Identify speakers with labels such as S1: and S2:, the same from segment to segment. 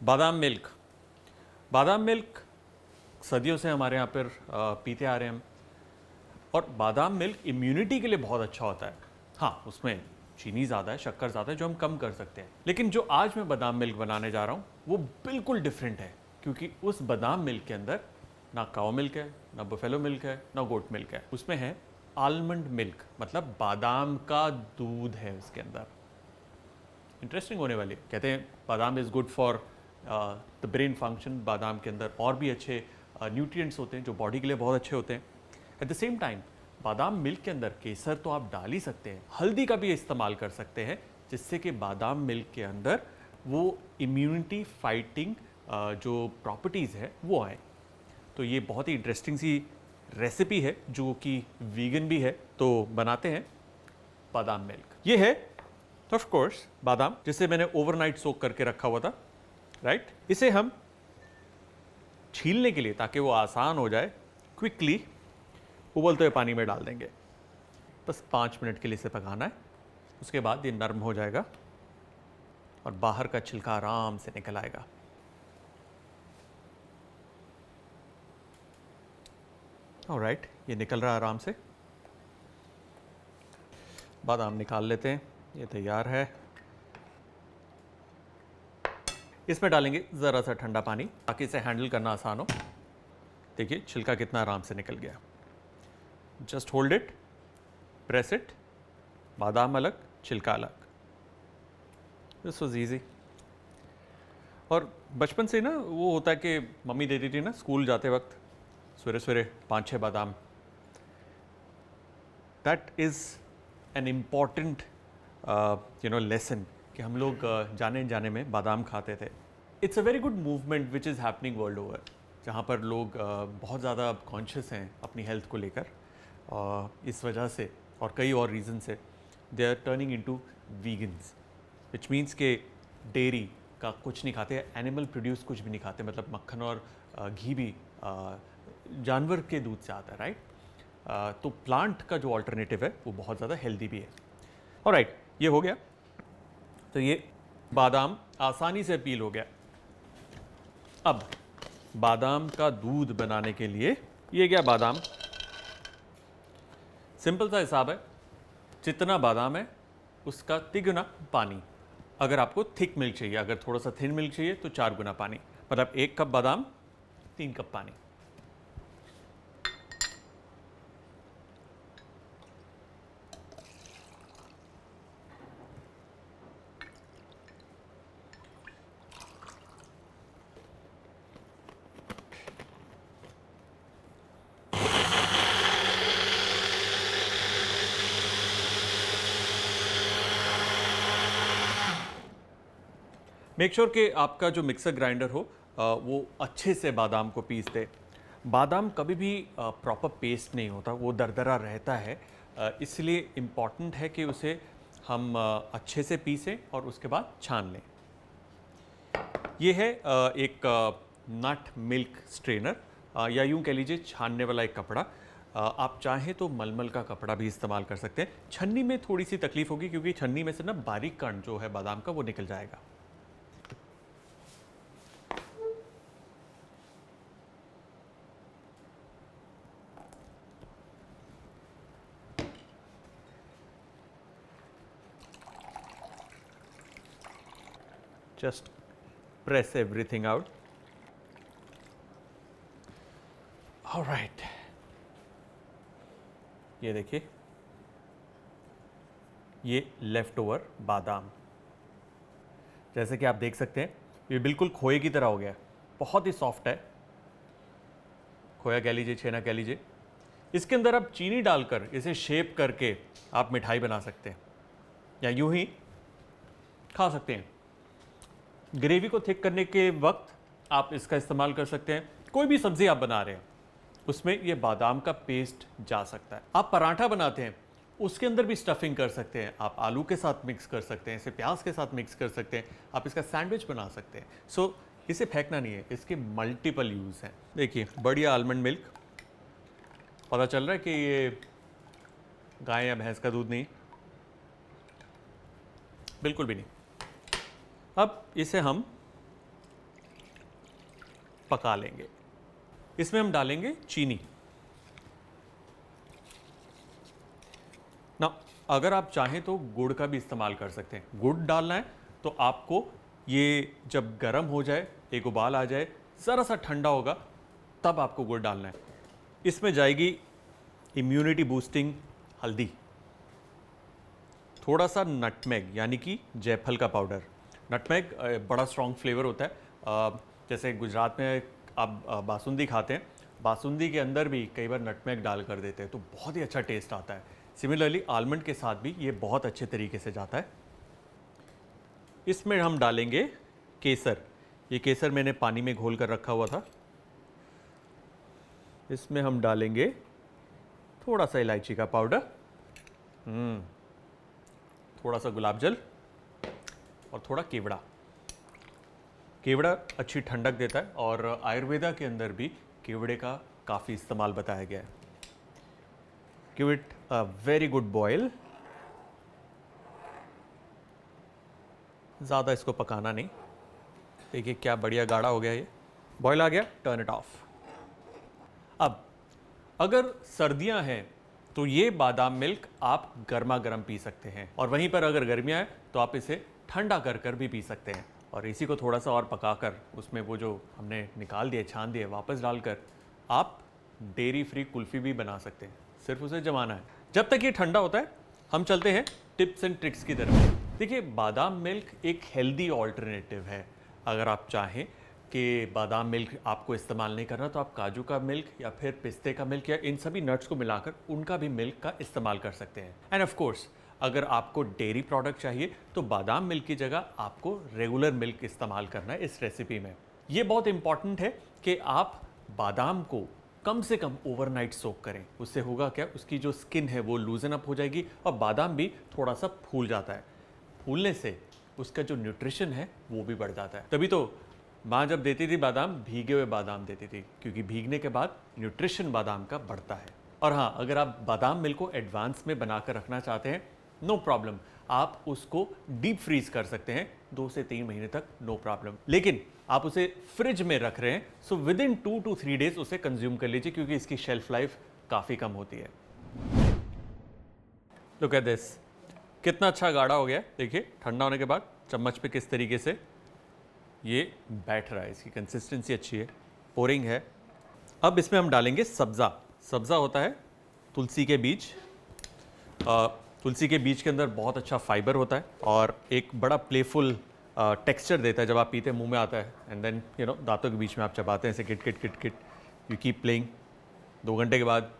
S1: बादाम मिल्क। बादाम मिल्क सदियों से हमारे यहाँ पर पीते आ रहे हैं हम। और बादाम मिल्क इम्यूनिटी के लिए बहुत अच्छा होता है। हाँ, उसमें चीनी ज़्यादा है, शक्कर ज़्यादा है, जो हम कम कर सकते हैं। लेकिन जो आज मैं बादाम मिल्क बनाने जा रहा हूँ वो बिल्कुल डिफरेंट है, क्योंकि उस बादाम मिल्क के अंदर ना काऊ मिल्क है, ना बफेलो मिल्क है, ना गोट मिल्क है। उसमें है आलमंड मिल्क, मतलब बादाम का दूध है उसके अंदर। इंटरेस्टिंग होने वाली है। कहते हैं बादाम is good for the brain function. बादाम के अंदर और भी अच्छे न्यूट्रिएंट्स होते हैं जो बॉडी के लिए बहुत अच्छे होते हैं। एट द सेम टाइम बादाम मिल्क के अंदर केसर तो आप डाल ही सकते हैं, हल्दी का भी इस्तेमाल कर सकते हैं, जिससे कि बादाम मिल्क के अंदर वो इम्यूनिटी फाइटिंग जो प्रॉपर्टीज़ है वो आए। तो ये बहुत ही इंटरेस्टिंग सी रेसिपी है जो कि वीगन भी है। तो बनाते हैं बादाम मिल्क। ये है ऑफ कोर्स बादाम, जिसे मैंने ओवरनाइट सोक करके रखा हुआ था, राइट। इसे हम छीलने के लिए, ताकि वो आसान हो जाए, क्विकली उबलते हुए पानी में डाल देंगे। बस 5 मिनट के लिए इसे पकाना है। उसके बाद ये नरम हो जाएगा और बाहर का छिलका आराम से निकल आएगा। ऑलराइट, ये निकल रहा है आराम से। बादाम निकाल लेते हैं, ये तैयार है। इसमें डालेंगे ज़रा सा ठंडा पानी, ताकि इसे हैंडल करना आसान हो। देखिए छिलका कितना आराम से निकल गया। Just hold it, press it, बादाम अलग, छिलका अलग। This was easy. और बचपन से ना वो होता है कि मम्मी देती थी ना स्कूल जाते वक्त, सवेरे सवेरे 5-6 बादाम। That is an important lesson कि हम लोग जाने जाने में बादाम खाते थे। It's a very good movement which is happening world over, जहाँ पर लोग बहुत ज़्यादा कॉन्शियस हैं अपनी हेल्थ को लेकर। इस वजह से और कई और रीज़न से they are turning into vegans, which means के डेयरी का कुछ नहीं खाते, एनिमल प्रोड्यूस कुछ भी नहीं खाते। मतलब मक्खन और घी भी जानवर के दूध से आता है, राइट। तो प्लांट का जो अल्टरनेटिव है वो बहुत ज़्यादा हेल्दी भी है। ऑलराइट, ये हो गया। तो ये बादाम आसानी से पील हो गया। अब बादाम का दूध बनाने के लिए ये गया बादाम। सिंपल सा हिसाब है, जितना बादाम है उसका 3 गुना पानी। अगर आपको थिक मिल्क चाहिए, अगर थोड़ा सा थिन मिल्क चाहिए तो 4 गुना पानी। मतलब 1 कप बादाम 3 कप पानी। मेक श्योर कि आपका जो मिक्सर ग्राइंडर हो वो अच्छे से बादाम को पीस दे। बादाम कभी भी प्रॉपर पेस्ट नहीं होता, वो दरदरा रहता है। इसलिए इम्पॉर्टेंट है कि उसे हम अच्छे से पीसें और उसके बाद छान लें। ये है एक नट मिल्क स्ट्रेनर, या यूँ कह लीजिए छानने वाला एक कपड़ा। आप चाहें तो मलमल का कपड़ा भी इस्तेमाल कर सकते हैं। छन्नी में थोड़ी सी तकलीफ होगी, क्योंकि छन्नी में से ना बारीक कण जो है बादाम का वो निकल जाएगा। Just press everything out. All right. ये देखिए, ये लेफ्ट ओवर बादाम, जैसे कि आप देख सकते हैं ये बिल्कुल खोए की तरह हो गया है। बहुत ही सॉफ्ट है। खोया कह लीजिए, छेना कह लीजिए। इसके अंदर आप चीनी डालकर इसे शेप करके आप मिठाई बना सकते हैं, या यूं ही खा सकते हैं। ग्रेवी को थिक करने के वक्त आप इसका इस्तेमाल कर सकते हैं। कोई भी सब्जी आप बना रहे हैं उसमें ये बादाम का पेस्ट जा सकता है। आप पराठा बनाते हैं उसके अंदर भी स्टफिंग कर सकते हैं। आप आलू के साथ मिक्स कर सकते हैं, इसे प्याज के साथ मिक्स कर सकते हैं। आप इसका सैंडविच बना सकते हैं। सो इसे फेंकना नहीं है, इसके मल्टीपल यूज़ हैं। देखिए बढ़िया आलमंड मिल्क, पता चल रहा है कि ये गाय या भैंस का दूध नहीं, बिल्कुल भी नहीं। अब इसे हम पका लेंगे। इसमें हम डालेंगे चीनी ना। अगर आप चाहें तो गुड़ का भी इस्तेमाल कर सकते हैं। गुड़ डालना है तो आपको ये जब गर्म हो जाए, एक उबाल आ जाए, ज़रा सा ठंडा होगा, तब आपको गुड़ डालना है। इसमें जाएगी इम्यूनिटी बूस्टिंग हल्दी, थोड़ा सा नटमेग यानी कि जायफल का पाउडर। नटमेग बड़ा स्ट्रॉन्ग फ्लेवर होता है। जैसे गुजरात में आप बासुंदी खाते हैं, बासुंदी के अंदर भी कई बार नटमेग डाल कर देते हैं तो बहुत ही अच्छा टेस्ट आता है। सिमिलरली आलमंड के साथ भी ये बहुत अच्छे तरीके से जाता है। इसमें हम डालेंगे केसर। ये केसर मैंने पानी में घोल कर रखा हुआ था। इसमें हम डालेंगे थोड़ा सा इलायची का पाउडर, थोड़ा सा गुलाब जल और थोड़ा केवड़ा। केवड़ा अच्छी ठंडक देता है और आयुर्वेदा के अंदर भी केवड़े का काफ़ी इस्तेमाल बताया गया है। Give it a very good boil. ज़्यादा इसको पकाना नहीं। देखिए क्या बढ़िया गाढ़ा हो गया ये। बॉयल आ गया, टर्न इट ऑफ। अब अगर सर्दियां हैं तो ये बादाम मिल्क आप गर्मा गर्म पी सकते हैं, और वहीं पर अगर गर्मियां हैं तो आप इसे ठंडा कर कर भी पी सकते हैं। और इसी को थोड़ा सा और पकाकर उसमें वो जो हमने निकाल दिए, छान दिए, वापस डालकर आप डेयरी फ्री कुल्फ़ी भी बना सकते हैं। सिर्फ उसे जमाना है। जब तक ये ठंडा होता है हम चलते हैं टिप्स एंड ट्रिक्स की तरफ। देखिए, बादाम मिल्क एक हेल्दी ऑल्टरनेटिव है। अगर आप चाहें कि बादाम मिल्क आपको इस्तेमाल नहीं करना तो आप काजू का मिल्क या फिर पिस्ते का मिल्क या इन सभी नट्स को मिलाकर उनका भी मिल्क का इस्तेमाल कर सकते हैं। एंड ऑफ कोर्स अगर आपको डेयरी प्रोडक्ट चाहिए तो बादाम मिल्क की जगह आपको रेगुलर मिल्क इस्तेमाल करना है इस रेसिपी में। ये बहुत इंपॉर्टेंट है कि आप बादाम को कम से कम ओवरनाइट सोक करें। उससे होगा क्या, उसकी जो स्किन है वो लूजन अप हो जाएगी और बादाम भी थोड़ा सा फूल जाता है। फूलने से उसका जो न्यूट्रिशन है वो भी बढ़ जाता है। तभी तो माँ जब देती थी बादाम, भीगे हुए बादाम देती थी, क्योंकि भीगने के बाद न्यूट्रिशन बादाम का बढ़ता है। और हाँ, अगर आप बादाम मिल्क को एडवांस में बनाकर रखना चाहते हैं, नो प्रॉब्लम, आप उसको डीप फ्रीज कर सकते हैं 2 से 3 महीने तक, नो प्रॉब्लम। लेकिन आप उसे फ्रिज में रख रहे हैं so with in 2 to 3 days उसे कंज्यूम कर लीजिए, क्योंकि इसकी शेल्फ लाइफ काफ़ी कम होती है। लुक एट दिस, कितना अच्छा गाढ़ा हो गया। देखिए ठंडा होने के बाद चम्मच पे किस तरीके से ये बैठ रहा है। इसकी कंसिस्टेंसी अच्छी है, पोरिंग है। अब इसमें हम डालेंगे सब्ज़ा। सब्ज़ा होता है तुलसी के बीज। तुलसी के बीज के अंदर बहुत अच्छा फाइबर होता है और एक बड़ा प्लेफुल टेक्सचर देता है। जब आप पीते हैं मुंह में आता है एंड देन दांतों के बीच में आप चबाते हैं ऐसे kit kit kit kit, you keep playing. 2 घंटे के बाद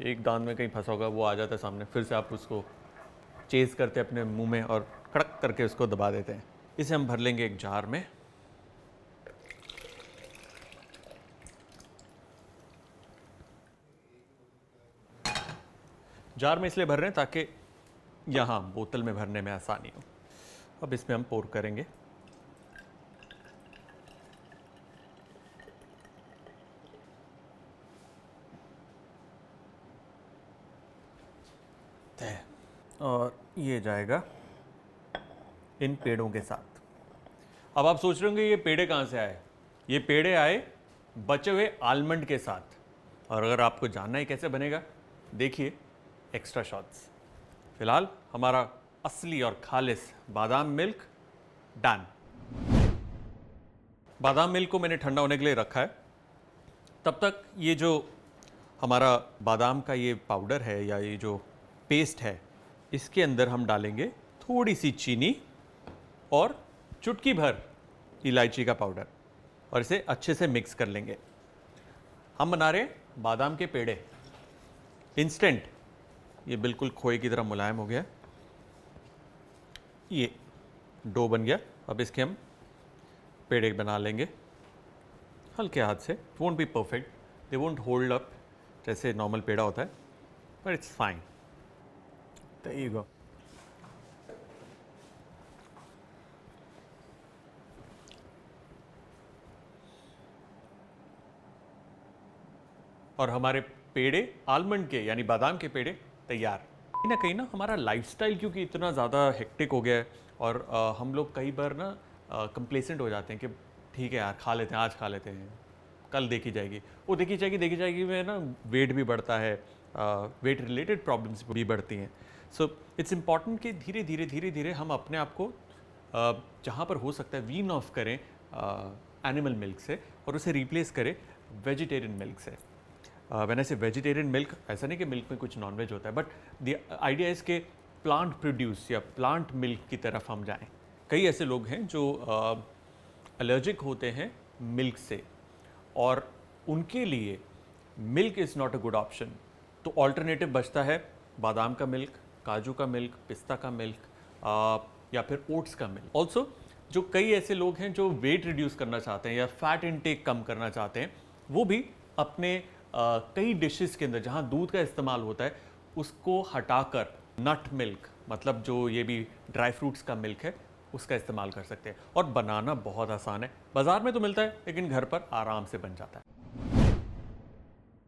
S1: एक दांत में कहीं फंसा होगा, वो आ जाता है सामने, फिर से आप उसको चेज़ करते हैं अपने मुंह में और कड़क करके उसको दबा देते हैं। इसे हम भर लेंगे एक जार में। जार में इसलिए भर रहे हैं ताकि यहाँ बोतल में भरने में आसानी हो। अब इसमें हम पोर करेंगे। और ये जाएगा इन पेड़ों के साथ। अब आप सोच रहे होंगे ये पेड़े कहाँ से आए? ये पेड़े आए बचे हुए आलमंड के साथ। और अगर आपको जानना है कैसे बनेगा, देखिए एक्स्ट्रा शॉट्स। फिलहाल हमारा असली और खालिस बादाम मिल्क डन। बादाम मिल्क को मैंने ठंडा होने के लिए रखा है। तब तक ये जो हमारा बादाम का ये पाउडर है या ये जो पेस्ट है, इसके अंदर हम डालेंगे थोड़ी सी चीनी और चुटकी भर इलायची का पाउडर और इसे अच्छे से मिक्स कर लेंगे। हम बना रहे हैं बादाम के पेड़े इंस्टेंट। ये बिल्कुल खोए की तरह मुलायम हो गया, ये डो बन गया। अब इसके हम पेड़े बना लेंगे हल्के हाथ से। Won't be perfect, they won't hold up जैसे नॉर्मल पेड़ा होता है, but it's fine. There you go. और हमारे पेड़े आलमंड के यानी बादाम के पेड़े तैयार। कहीं ना हमारा लाइफस्टाइल क्योंकि इतना ज़्यादा हेक्टिक हो गया है और हम लोग कई बार ना कंप्लेसेंट हो जाते हैं कि ठीक है यार खा लेते हैं, आज खा लेते हैं, कल देखी जाएगी, वो देखी जाएगी में ना वेट भी बढ़ता है, वेट रिलेटेड प्रॉब्लम्स भी बढ़ती हैं। सो इट्स इम्पॉर्टेंट कि धीरे धीरे हम अपने आप को जहाँ पर हो सकता है वीन ऑफ करें एनिमल मिल्क से और उसे रिप्लेस करें वेजिटेरियन मिल्क से। व्हेन आई से वेजिटेरियन मिल्क, ऐसा नहीं कि मिल्क में कुछ नॉनवेज होता है, बट द आइडिया इज़ के प्लांट प्रोड्यूस या प्लांट मिल्क की तरफ हम जाएं। कई ऐसे लोग हैं जो एलर्जिक होते हैं मिल्क से और उनके लिए milk is not a good option, तो ऑल्टरनेटिव बचता है बादाम का मिल्क, काजू का मिल्क, पिस्ता का मिल्क या फिर ओट्स का मिल्क। ऑल्सो जो कई ऐसे लोग हैं जो वेट रिड्यूस करना चाहते हैं या फैट इनटेक कम करना चाहते हैं, वो भी अपने कई डिशेस के अंदर जहाँ दूध का इस्तेमाल होता है उसको हटाकर नट मिल्क, मतलब जो ये भी ड्राई फ्रूट्स का मिल्क है, उसका इस्तेमाल कर सकते हैं। और बनाना बहुत आसान है, बाज़ार में तो मिलता है लेकिन घर पर आराम से बन जाता है।